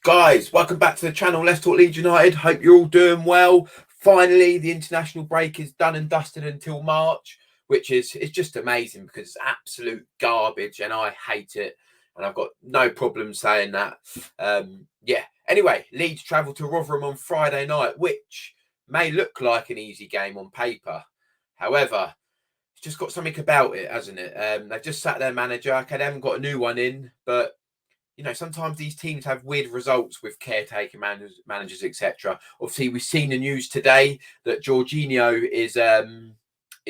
Guys, welcome back to the channel. Let's Talk Leeds United. Hope you're all doing well. Finally, the international break is done and dusted until March, which is it's just amazing because it's absolute garbage and I hate it. And I've got no problem saying that. Yeah. Anyway, Leeds travel to Rotherham on Friday night, which may look like an easy game on paper. However, it's just got something about it, hasn't it? They've just sat their manager. Okay, they haven't got a new one in, but sometimes these teams have weird results with caretaker managers, etc. Obviously, we've seen the news today that Jorginho is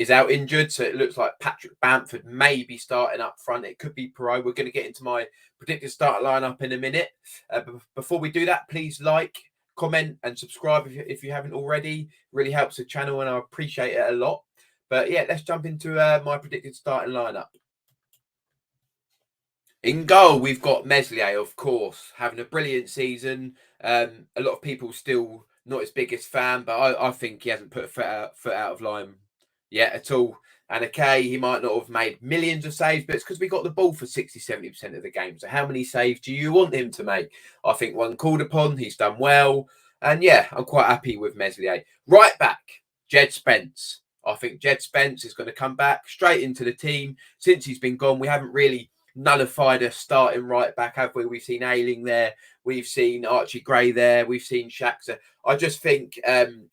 out injured, so it looks like Patrick Bamford may be starting up front. It could be Perot. We're going to get into my predicted start lineup in a minute. But before we do that, please like, comment, and subscribe if you haven't already. It really helps the channel, and I appreciate it a lot. But yeah, let's jump into my predicted starting lineup. In goal, we've got Meslier, of course, having a brilliant season. A lot of people still not his biggest fan, but I think he hasn't put a foot out of line yet at all. And okay, he might not have made millions of saves, but it's because we got the ball for 60-70% of the game. So how many saves do you want him to make? I think one called upon, he's done well. And yeah, I'm quite happy with Meslier. Right back, Jed Spence. I think Jed Spence is going to come back straight into the team. Since he's been gone, we haven't really nullified a starting right back, have we? We've seen Ayling there, we've seen Archie Gray there, we've seen Shaxter. I just think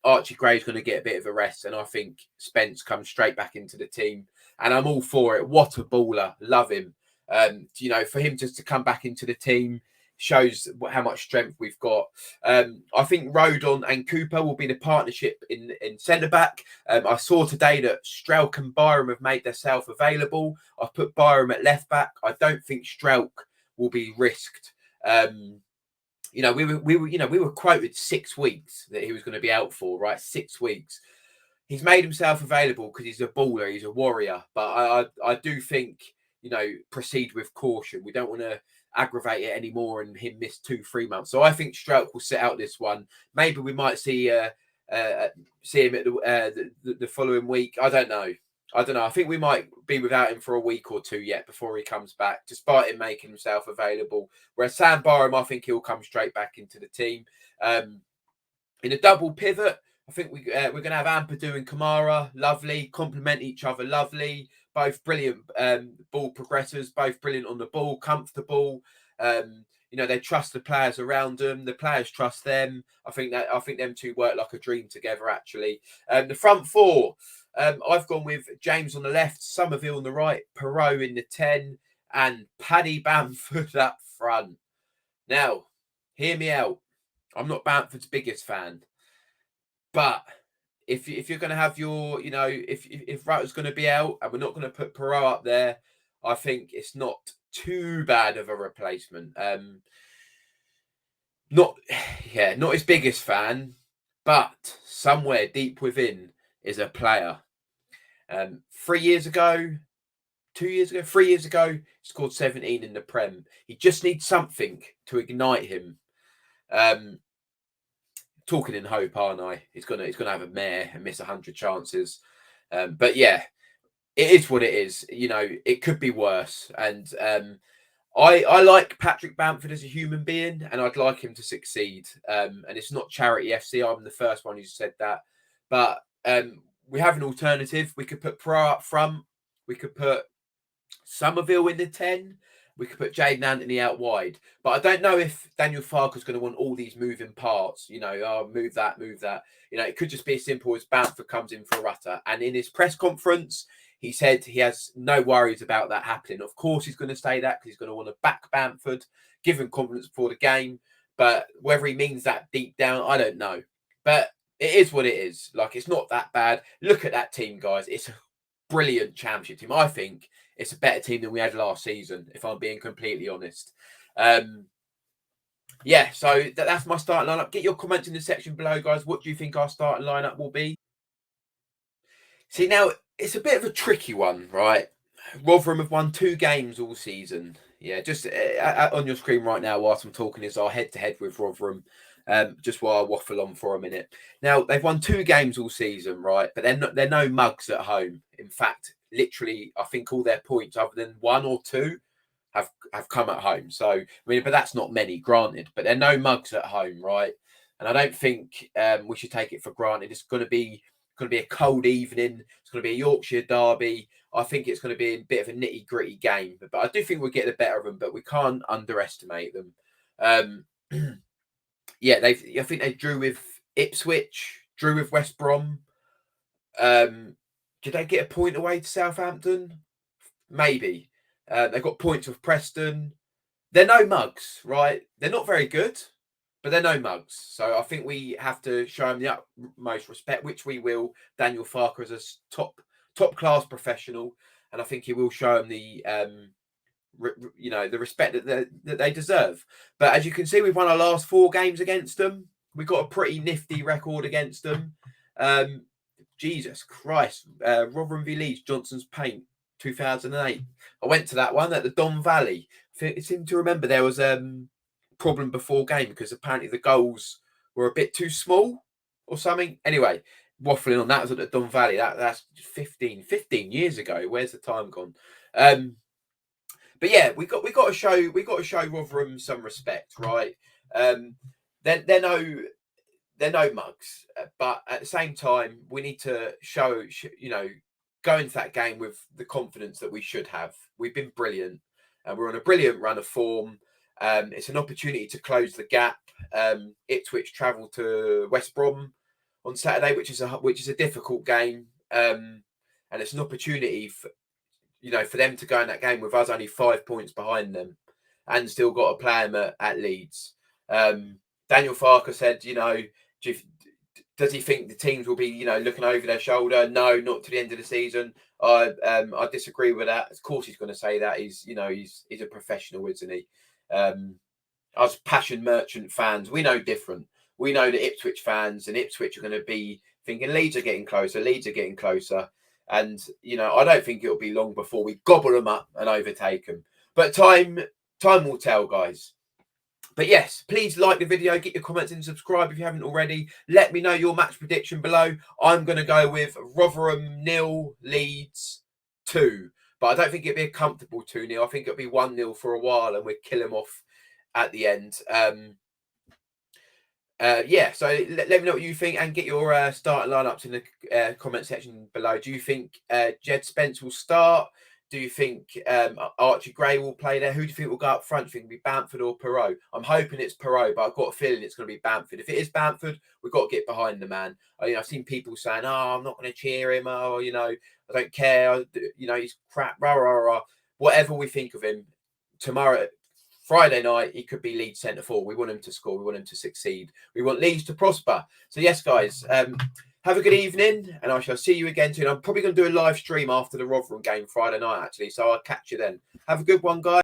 Archie Gray's going to get a bit of a rest, and I think Spence comes straight back into the team, and I'm all for it. What a baller, love him. For him just to come back into the team shows how much strength we've got. I think Rodon and Cooper will be the partnership in centre back. I saw today that Strelk and Byram have made themselves available. I've put Byram at left back. I don't think Strelk will be risked. We were quoted 6 weeks that he was going to be out for, right? 6 weeks. He's made himself available because he's a baller, he's a warrior. But I do think, proceed with caution. We don't want to aggravate it anymore and him miss 2-3 months. So I think Strelk will sit out this one. Maybe we might see him at the following week. I don't know. I think we might be without him for a week or two yet before he comes back, despite him making himself available. Whereas Sam Byram, I think he'll come straight back into the team. In a double pivot, I think we're going to have Ampadu and Kamara. Lovely. Complement each other. Lovely. Both brilliant ball progressors. Both brilliant on the ball. Comfortable. They trust the players around them. The players trust them. I think them two work like a dream together, actually. The front four, I've gone with James on the left, Somerville on the right, Perot in the 10, and Paddy Bamford up front. Now, hear me out. I'm not Bamford's biggest fan. But if you're going to have your, if Router's going to be out and we're not going to put Perot up there, I think it's not too bad of a replacement. Not his biggest fan, but somewhere deep within is a player. 3 years ago, 2 years ago, 3 years ago, he scored 17 in the Prem. He just needs something to ignite him. Talking in hope, aren't I? He's gonna have a mare and miss 100 chances. But yeah, it is what it is. It could be worse. And I like Patrick Bamford as a human being, and I'd like him to succeed. And it's not charity FC. I'm the first one who said that. But we have an alternative. We could put Pro up front. We could put Somerville in the 10. We could put Jaden Anthony out wide. But I don't know if Daniel Farke's going to want all these moving parts. Move that. It could just be as simple as Bamford comes in for Rutter. And in his press conference, he said he has no worries about that happening. Of course, he's going to say that because he's going to want to back Bamford, give him confidence before the game. But whether he means that deep down, I don't know. But it is what it is. It's not that bad. Look at that team, guys. It's a brilliant championship team. I think it's a better team than we had last season, if I'm being completely honest. So that's my starting lineup. Get your comments in the section below, guys. What do you think our starting lineup will be? See, now, it's a bit of a tricky one, right? Rotherham have won 2 games all season. Yeah, just on your screen right now whilst I'm talking is our head-to-head with Rotherham. Just while I waffle on for a minute. Now, they've won 2 games all season, right? But they're no mugs at home. In fact, literally, I think all their points, other than 1 or 2, have come at home. So I mean, but that's not many, granted. But they're no mugs at home, right? And I don't think we should take it for granted. It's going to be a cold evening. It's going to be a Yorkshire derby. I think it's going to be a bit of a nitty gritty game. But I do think we'll get the better of them. But we can't underestimate them. Yeah, I think they drew with Ipswich, drew with West Brom. Did they get a point away to Southampton? Maybe. They've got points with Preston. They're no mugs, right? They're not very good, but they're no mugs. So I think we have to show them the utmost respect, which we will. Daniel Farker is a top class professional, and I think he will show them the the respect that they deserve. But as you can see, we've won our last 4 games against them. We've got a pretty nifty record against them. Jesus Christ, Rotherham v Leeds, Johnson's Paint, 2008. I went to that one at the Don Valley. I seem to remember there was a problem before game because apparently the goals were a bit too small or something. Anyway, waffling on that, was at the Don Valley. That's 15 years ago. Where's the time gone? But yeah, we got to show Rotherham some respect, right? They're no mugs, but at the same time, we need to show go into that game with the confidence that we should have. We've been brilliant, and we're on a brilliant run of form. It's an opportunity to close the gap. Ipswich travel to West Brom on Saturday, which is a difficult game, and it's an opportunity for them to go in that game with us only 5 points behind them, and still got to play them at Leeds. Daniel Farker said, does he think the teams will be, looking over their shoulder? No, not to the end of the season. I disagree with that. Of course, he's going to say that. He's a professional, isn't he? Us passion merchant fans, we know different. We know that Ipswich fans and Ipswich are going to be thinking Leeds are getting closer. And, I don't think it'll be long before we gobble them up and overtake them. But time will tell, guys. But yes, please like the video, get your comments and subscribe if you haven't already. Let me know your match prediction below. I'm going to go with Rotherham 0, Leeds 2. But I don't think it'll be a comfortable 2-0. I think it'll be 1-0 for a while and we'll kill them off at the end. Yeah, so let me know what you think and get your starting lineups in the comment section below. Do you think Jed Spence will start? Do you think Archie Gray will play there? Who do you think will go up front? Do you think it'll be Bamford or Perot? I'm hoping it's Perot, but I've got a feeling it's going to be Bamford. If it is Bamford, we've got to get behind the man. I've seen people saying, "Oh, I'm not going to cheer him." Oh, I don't care. He's crap. Rah rah rah. Whatever we think of him, tomorrow, Friday night, he could be Leeds centre forward. We want him to score. We want him to succeed. We want Leeds to prosper. So yes, guys. Have a good evening, and I shall see you again soon. I'm probably going to do a live stream after the Rotherham game Friday night, actually, so I'll catch you then. Have a good one, guys.